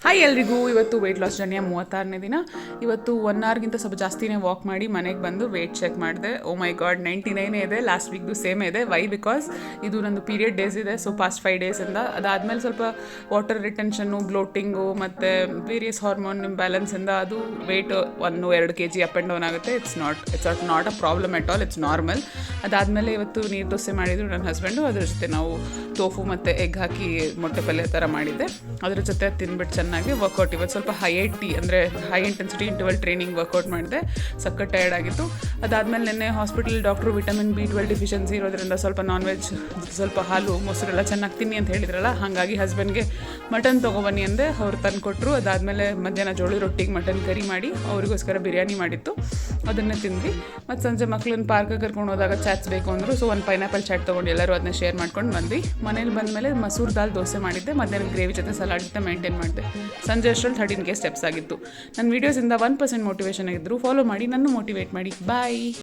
Hi ಎಲ್ರಿಗೂ. ಇವತ್ತು weight loss ಜರ್ನಿಯ 36ನೇ ದಿನ. ಇವತ್ತು 1 ಅವರ್ಗಿಂತ ಸ್ವಲ್ಪ ಜಾಸ್ತಿನೇ ವಾಕ್ ಮಾಡಿ ಮನೆಗೆ ಬಂದು ವೆಯ್ಟ್ ಚೆಕ್ ಮಾಡಿದೆ. ಓ ಮೈ ಗಾಡ್, 99 ಇದೆ. ಲಾಸ್ಟ್ ವೀಕ್ದು ಸೇಮ್ ಇದೆ. ವೈ? ಬಿಕಾಸ್ ಇದು ನಂದು ಪೀರಿಯಡ್ ಡೇಸ್ ಇದೆ. ಸೊ ಪಾಸ್ಟ್ 5 ಡೇಸಿಂದ ಅದಾದಮೇಲೆ ಸ್ವಲ್ಪ ವಾಟರ್ ರಿಟೆನ್ಷನ್ನು, ಬ್ಲೋಟಿಂಗು ಮತ್ತು ವೇರಿಯಸ್ ಹಾರ್ಮೋನ್ ಇಂಬ್ಯಾಲೆನ್ಸಿಂದ ಅದು weight 1-2 kg up and down ಆಗುತ್ತೆ. It's not a problem at all, it's normal. ಅದಾದಮೇಲೆ ಇವತ್ತು ನೀರು ದೋಸೆ ಮಾಡಿದರು ನನ್ನ ಹಸ್ಬೆಂಡು. ಅದ್ರ ಜೊತೆ ನಾವು ಟೋಫು ಮತ್ತು ಎಗ್ ಹಾಕಿ ಮೊಟ್ಟೆ ಪಲ್ಯ ಥರ ಮಾಡಿದ್ದೆ. ಅದ್ರ ಜೊತೆ ತಿಂದ್ಬಿಟ್ಟು ಚೆನ್ನಾಗಿ ವರ್ಕೌಟ್. ಇವತ್ತು ಸ್ವಲ್ಪ high intensity interval training workout ಮಾಡಿದೆ. ಸಖತ್ ಟಯರ್ಡ್ ಆಗಿತ್ತು. ಅದಾದಮೇಲೆ ನಿನ್ನೆ hospital doctor vitamin B12 deficiency ಇರೋದ್ರಿಂದ ಸ್ವಲ್ಪ ನಾನ್ ವೆಜ್, ಸ್ವಲ್ಪ ಹಾಲು ಮೊಸರೆಲ್ಲ ಚೆನ್ನಾಗಿ ತಿನ್ನಿ ಅಂತ ಹೇಳಿದ್ರಲ್ಲ, ಹಾಗಾಗಿ ಹಸ್ಬೆಂಡ್ಗೆ ಮಟನ್ ತೊಗೊಬನ್ನಿ ಅಂದೆ. ಅವ್ರು ತಂದು ಕೊಟ್ಟರು. ಅದಾದಮೇಲೆ ಮಧ್ಯಾಹ್ನ ಜೋಳದ ರೊಟ್ಟಿಗೆ ಮಟನ್ ಕರಿ ಮಾಡಿ ಅವ್ರಿಗೋಸ್ಕರ ಬಿರಿಯಾನಿ ಮಾಡಿತ್ತು, ಅದನ್ನೇ ತಿಂದ್ವಿ. ಮತ್ತು ಸಂಜೆ ಮಕ್ಳನ್ನ ಪಾರ್ಕಿಗೆ ಕರ್ಕೊಂಡು ಹೋದಾಗ ಚಾಟ್ಸ್ ಬೇಕು ಅಂದರು. ಸೊ ಒಂದು ಪೈನಾಪಲ್ ಚಾಟ್ ತೊಗೊಂಡು ಎಲ್ಲರೂ ಅದನ್ನ ಶೇರ್ ಮಾಡ್ಕೊಂಡು ಬಂದ್ವಿ. ಮನೇಲಿ ಬಂದಮೇಲೆ ಮಸೂರ್ ದಾಲ್ ದೋಸೆ ಮಾಡಿದ್ದೆ. ಮಧ್ಯಾಹ್ನ ಗ್ರೇವಿ ಜೊತೆ ಸಲಾಡ್ ಜೊತೆ ಮೇಂಟೈನ್ ಮಾಡಿದೆ. ಸಂಜೆ ಅಷ್ಟರಲ್ಲಿ 13K ಸ್ಟೆಪ್ಸ್ ಆಗಿತ್ತು. ನನ್ನ ವೀಡಿಯೋಸಿಂದ 1% ಮೋಟಿವೇಶನ್ ಆಗಿದ್ದರು. ಫಾಲೋ ಮಾಡಿ, ನನ್ನ ಮೋಟಿವೇಟ್ ಮಾಡಿ. ಬಾಯ್.